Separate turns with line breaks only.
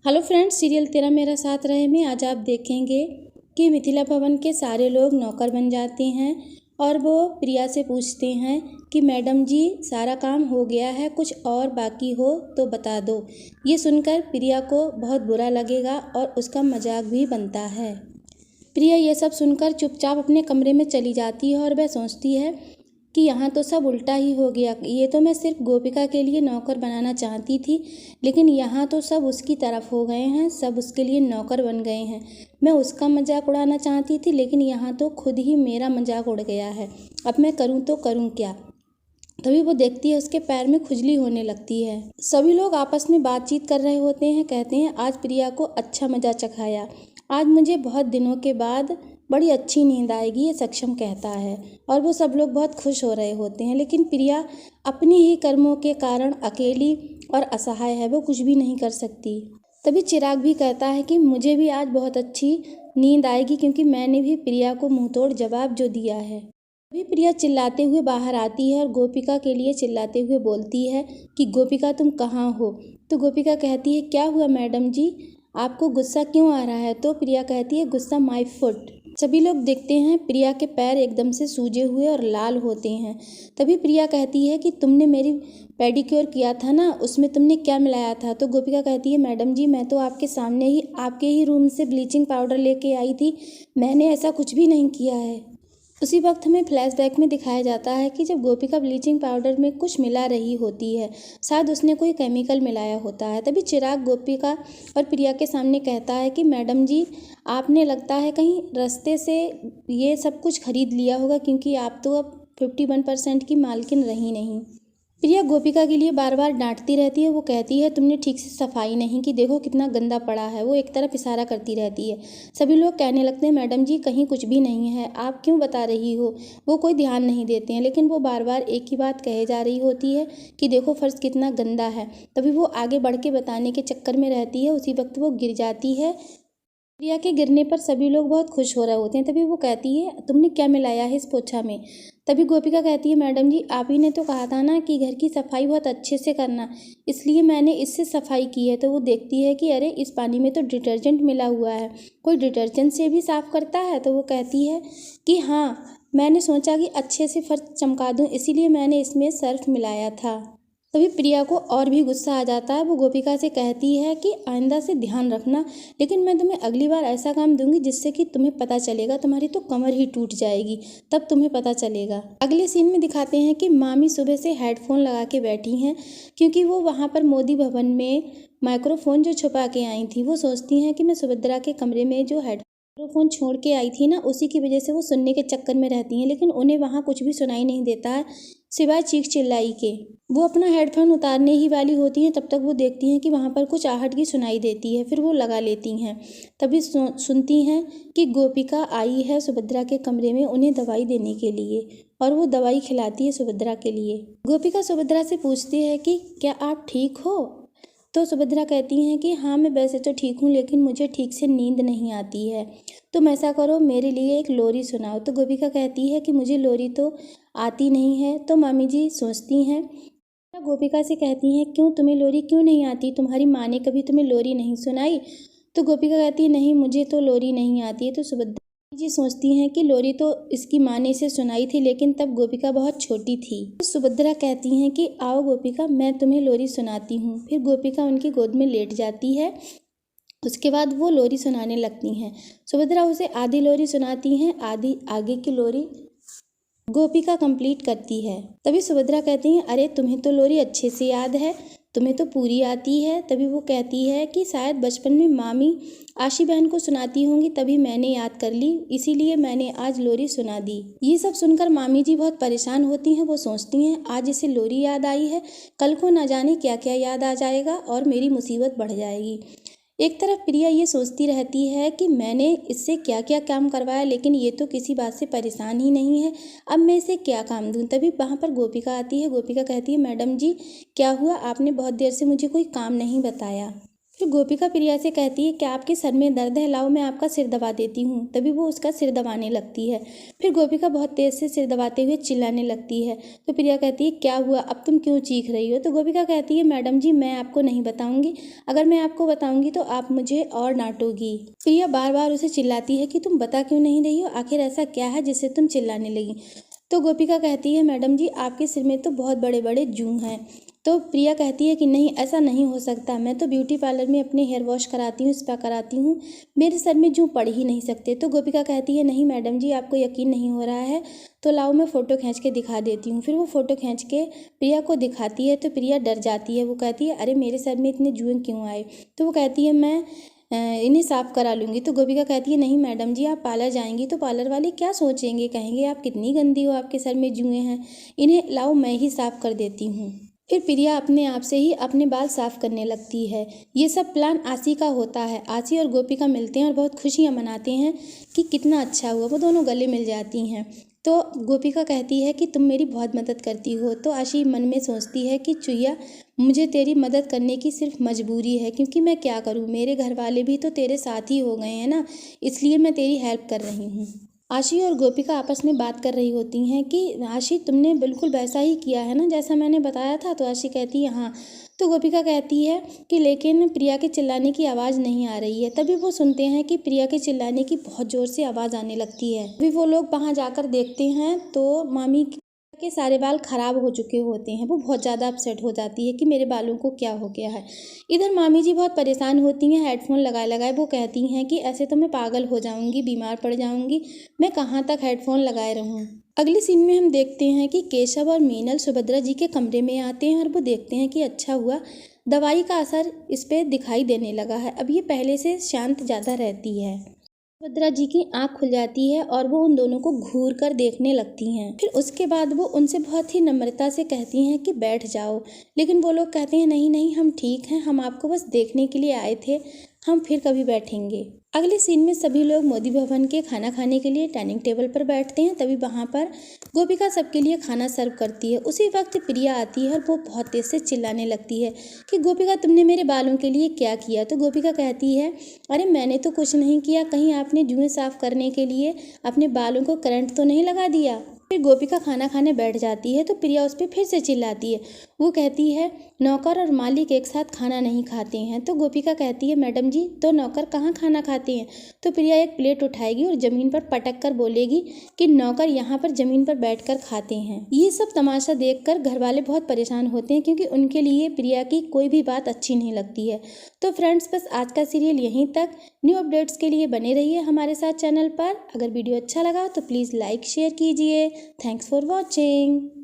Hello friends, serial तेरा मेरा साथ रहे में आज आप देखेंगे कि मिथिला भवन के सारे लोग नौकर बन जाते हैं और वो प्रिया से पूछते हैं कि मैडम जी सारा काम हो गया है, कुछ और बाकी हो तो बता दो। ये सुनकर प्रिया को बहुत बुरा लगेगा और उसका मजाक भी बनता है। प्रिया ये सब सुनकर चुपचाप अपने कमरे में चली जाती है और वह सोचती है कि यहाँ तो सब उल्टा ही हो गया। ये तो मैं सिर्फ गोपिका के लिए नौकर बनाना चाहती थी, लेकिन यहाँ तो सब उसकी तरफ हो गए हैं, सब उसके लिए नौकर बन गए हैं। मैं उसका मजाक उड़ाना चाहती थी, लेकिन यहाँ तो खुद ही मेरा मजाक उड़ गया है। अब मैं करूँ तो करूँ क्या। तभी वो देखती है उसके पैर में खुजली होने लगती है। सभी लोग आपस में बातचीत कर रहे होते हैं। कहते हैं आज प्रिया को अच्छा मजा चखाया, आज मुझे बहुत दिनों के बाद बड़ी अच्छी नींद आएगी, ये सक्षम कहता है। और वो सब लोग बहुत खुश हो रहे होते हैं, लेकिन प्रिया अपनी ही कर्मों के कारण अकेली और असहाय है, वो कुछ भी नहीं कर सकती। तभी चिराग भी कहता है कि मुझे भी आज बहुत अच्छी नींद आएगी, क्योंकि मैंने भी प्रिया को मुंहतोड़ जवाब जो दिया है। तभी प्रिया चिल्लाते हुए बाहर आती है और गोपिका के लिए चिल्लाते हुए बोलती है कि गोपिका तुम कहाँ हो। तो गोपिका कहती है क्या हुआ मैडम जी, आपको गुस्सा क्यों आ रहा है। तो प्रिया कहती है गुस्सा माय फुट। सभी लोग देखते हैं प्रिया के पैर एकदम से सूजे हुए और लाल होते हैं। तभी प्रिया कहती है कि तुमने मेरी पेडिक्योर किया था ना, उसमें तुमने क्या मिलाया था। तो गोपिका कहती है मैडम जी मैं तो आपके सामने ही आपके ही रूम से ब्लीचिंग पाउडर लेके आई थी, मैंने ऐसा कुछ भी नहीं किया है। उसी वक्त हमें फ्लैशबैक में दिखाया जाता है कि जब गोपिका ब्लीचिंग पाउडर में कुछ मिला रही होती है, शायद उसने कोई केमिकल मिलाया होता है। तभी चिराग गोपिका और प्रिया के सामने कहता है कि मैडम जी आपने लगता है कहीं रास्ते से ये सब कुछ खरीद लिया होगा, क्योंकि आप तो अब 51% की मालकिन रही नहीं। प्रिया गोपिका के लिए बार बार डांटती रहती है। वो कहती है तुमने ठीक से सफाई नहीं की, देखो कितना गंदा पड़ा है। वो एक तरफ इशारा करती रहती है। सभी लोग कहने लगते हैं मैडम जी कहीं कुछ भी नहीं है, आप क्यों बता रही हो। वो कोई ध्यान नहीं देते हैं, लेकिन वो बार बार एक ही बात कहे जा रही होती है कि देखो फर्श कितना गंदा है। तभी वो आगे बढ़ के बताने के चक्कर में रहती है। उसी वक्त वो गिर जाती है। प्रिया के गिरने पर सभी लोग बहुत खुश हो रहे होते हैं। तभी वो कहती है तुमने क्या मिलाया है इस पोछा में। तभी गोपिका कहती है मैडम जी आप ही ने तो कहा था ना कि घर की सफाई बहुत अच्छे से करना, इसलिए मैंने इससे सफाई की है। तो वो देखती है कि अरे इस पानी में तो डिटर्जेंट मिला हुआ है, कोई डिटर्जेंट से भी साफ़ करता है। तो वो कहती है कि हाँ मैंने सोचा कि अच्छे से फर्श चमका दूँ, इसीलिए मैंने इसमें सर्फ मिलाया था। तभी प्रिया को और भी गुस्सा आ जाता है। वो गोपिका से कहती है कि आइंदा से ध्यान रखना, लेकिन मैं तुम्हें अगली बार ऐसा काम दूंगी जिससे कि तुम्हें पता चलेगा, तुम्हारी तो कमर ही टूट जाएगी, तब तुम्हें पता चलेगा। अगले सीन में दिखाते हैं कि मामी सुबह से हेडफोन लगा के बैठी हैं, क्योंकि वो वहाँ पर मोदी भवन में माइक्रोफोन जो छुपा के आई थी, वो सोचती हैं कि मैं सुभद्रा के कमरे में जो माइक्रोफोन छोड़ के आई थी ना, उसी की वजह से वो सुनने के चक्कर में रहती हैं। लेकिन उन्हें वहाँ कुछ भी सुनाई नहीं देता है सिवाय चीख चिल्लाई के। वो अपना हेडफोन उतारने ही वाली होती हैं, तब तक वो देखती हैं कि वहाँ पर कुछ आहट की सुनाई देती है। फिर वो लगा लेती हैं। तभी सुनती हैं कि गोपिका आई है सुभद्रा के कमरे में उन्हें दवाई देने के लिए, और वो दवाई खिलाती है सुभद्रा के लिए। गोपिका सुभद्रा से पूछती है कि क्या आप ठीक हो। तो सुभद्रा कहती हैं कि हाँ मैं वैसे तो ठीक हूँ, लेकिन मुझे ठीक से नींद नहीं आती है। तुम ऐसा करो मेरे लिए एक लोरी सुनाओ। तो गोपिका कहती है कि मुझे लोरी तो आती नहीं है। तो मामी जी सोचती हैं, गोपिका से कहती हैं क्यों तुम्हें लोरी क्यों नहीं आती, तुम्हारी माँ ने कभी तुम्हें लोरी नहीं सुनाई। तो गोपिका कहती है नहीं मुझे तो लोरी नहीं आती है। तो सुभद्रा जी सोचती हैं कि लोरी तो इसकी माँ ने इसे सुनाई थी, लेकिन तब गोपिका बहुत छोटी थी। तो सुभद्रा कहती हैं कि आओ गोपिका मैं तुम्हें लोरी सुनाती हूँ। फिर गोपिका उनकी गोद में लेट जाती है। उसके बाद वो लोरी सुनाने लगती हैं। सुभद्रा उसे आधी लोरी सुनाती हैं, आधी आगे की लोरी गोपिका कंप्लीट करती है। तभी सुभद्रा कहती हैं अरे तुम्हें तो लोरी अच्छे से याद है, तुम्हें तो पूरी आती है। तभी वो कहती है कि शायद बचपन में मामी आशी बहन को सुनाती होंगी, तभी मैंने याद कर ली, इसीलिए मैंने आज लोरी सुना दी। ये सब सुनकर मामी जी बहुत परेशान होती हैं। वो सोचती हैं आज इसे लोरी याद आई है, कल को ना जाने क्या क्या याद आ जाएगा और मेरी मुसीबत बढ़ जाएगी। एक तरफ प्रिया ये सोचती रहती है कि मैंने इससे क्या क्या काम करवाया, लेकिन ये तो किसी बात से परेशान ही नहीं है, अब मैं इसे क्या काम दूं। तभी वहाँ पर गोपिका आती है। गोपिका कहती है मैडम जी क्या हुआ, आपने बहुत देर से मुझे कोई काम नहीं बताया। फिर गोपिका प्रिया से कहती है क्या आपके सर में दर्द है, लाओ मैं आपका सिर दबा देती हूँ। तभी वो उसका सिर दबाने लगती है। फिर गोपिका बहुत तेज़ से सिर दबाते हुए चिल्लाने लगती है। तो प्रिया कहती है क्या हुआ, अब तुम क्यों चीख रही हो। तो गोपिका कहती है मैडम जी मैं आपको नहीं बताऊंगी, अगर मैं आपको बताऊंगी तो आप मुझे और डांटोगी। प्रिया बार बार उसे चिल्लाती है कि तुम बता क्यों नहीं रही हो, आखिर ऐसा क्या है जिससे तुम चिल्लाने लगी। तो गोपिका कहती है मैडम जी आपके सिर में तो बहुत बड़े बड़े जूं हैं। तो प्रिया कहती है कि नहीं ऐसा नहीं हो सकता, मैं तो ब्यूटी पार्लर में अपने हेयर वॉश कराती हूँ, स्पा कराती हूँ, मेरे सर में जूं पड़ ही नहीं सकते। तो गोपिका कहती है नहीं मैडम जी आपको यकीन नहीं हो रहा है तो लाओ मैं फ़ोटो खींच के दिखा देती हूँ। फिर वो फ़ोटो खींच के प्रिया को दिखाती है तो प्रिया डर जाती है। वो कहती है अरे मेरे सर में इतने जुएँ क्यों आए। तो वो कहती है मैं इन्हें साफ़ करा लूँगी। तो गोपिका कहती है नहीं मैडम जी आप पार्लर जाएंगी तो पार्लर वाले क्या सोचेंगे, कहेंगे आप कितनी गंदी हो, आपके सर में जुएँ हैं, इन्हें लाओ मैं ही साफ़ कर देती हूँ। फिर प्रिया अपने आप से ही अपने बाल साफ करने लगती है। ये सब प्लान आशी का होता है। आशी और गोपिका मिलते हैं और बहुत खुशियाँ मनाते हैं कि कितना अच्छा हुआ, वो दोनों गले मिल जाती हैं। तो गोपिका कहती है कि तुम मेरी बहुत मदद करती हो। तो आशी मन में सोचती है कि चुईया मुझे तेरी मदद करने की सिर्फ मजबूरी है, क्योंकि मैं क्या करूँ, मेरे घर वाले भी तो तेरे साथ ही हो गए हैं ना, इसलिए मैं तेरी हेल्प कर रही हूँ। आशी और गोपिका आपस में बात कर रही होती हैं कि आशी तुमने बिल्कुल वैसा ही किया है ना जैसा मैंने बताया था। तो आशी कहती है हाँ। तो गोपिका कहती है कि लेकिन प्रिया के चिल्लाने की आवाज़ नहीं आ रही है। तभी वो सुनते हैं कि प्रिया के चिल्लाने की बहुत ज़ोर से आवाज़ आने लगती है। अभी वो लोग वहाँ जाकर देखते हैं तो मामी के सारे बाल खराब हो चुके होते हैं। वो बहुत ज़्यादा अपसेट हो जाती है कि मेरे बालों को क्या हो गया है। इधर मामी जी बहुत परेशान होती हैं, हेडफोन लगाए लगाए वो कहती हैं कि ऐसे तो मैं पागल हो जाऊंगी, बीमार पड़ जाऊंगी, मैं कहाँ तक हेडफोन लगाए रहूं। अगली सीन में हम देखते हैं कि केशव और मीनल सुभद्रा जी के कमरे में आते हैं और वो देखते हैं कि अच्छा हुआ दवाई का असर इस पर दिखाई देने लगा है, अब ये पहले से शांत ज़्यादा रहती है। सुभद्रा जी की आंख खुल जाती है और वो उन दोनों को घूर कर देखने लगती हैं। फिर उसके बाद वो उनसे बहुत ही नम्रता से कहती हैं कि बैठ जाओ, लेकिन वो लोग कहते हैं नहीं नहीं हम ठीक हैं, हम आपको बस देखने के लिए आए थे, हम फिर कभी बैठेंगे। अगले सीन में सभी लोग मोदी भवन के खाना खाने के लिए डाइनिंग टेबल पर बैठते हैं। तभी वहाँ पर गोपिका सबके लिए खाना सर्व करती है। उसी वक्त प्रिया आती है और वो बहुत तेज से चिल्लाने लगती है कि गोपिका तुमने मेरे बालों के लिए क्या किया। तो गोपिका कहती है अरे मैंने तो कुछ नहीं किया, कहीं आपने जुएं साफ करने के लिए अपने बालों को करंट तो नहीं लगा दिया। फिर गोपिका खाना खाने बैठ जाती है तो प्रिया उस पर फिर से चिल्लाती है। वो कहती है नौकर और मालिक एक साथ खाना नहीं खाते हैं। तो गोपिका कहती है मैडम जी तो नौकर कहाँ खाना खाते हैं। तो प्रिया एक प्लेट उठाएगी और ज़मीन पर पटक कर बोलेगी कि नौकर यहाँ पर ज़मीन पर बैठकर खाते हैं। ये सब तमाशा देखकर घर वाले बहुत परेशान होते हैं, क्योंकि उनके लिए प्रिया की कोई भी बात अच्छी नहीं लगती है। तो फ्रेंड्स बस आज का सीरियल यहीं तक। न्यू अपडेट्स के लिए बने रहिए हमारे साथ चैनल पर। अगर वीडियो अच्छा लगा तो प्लीज़ लाइक शेयर कीजिए। Thanks for watching.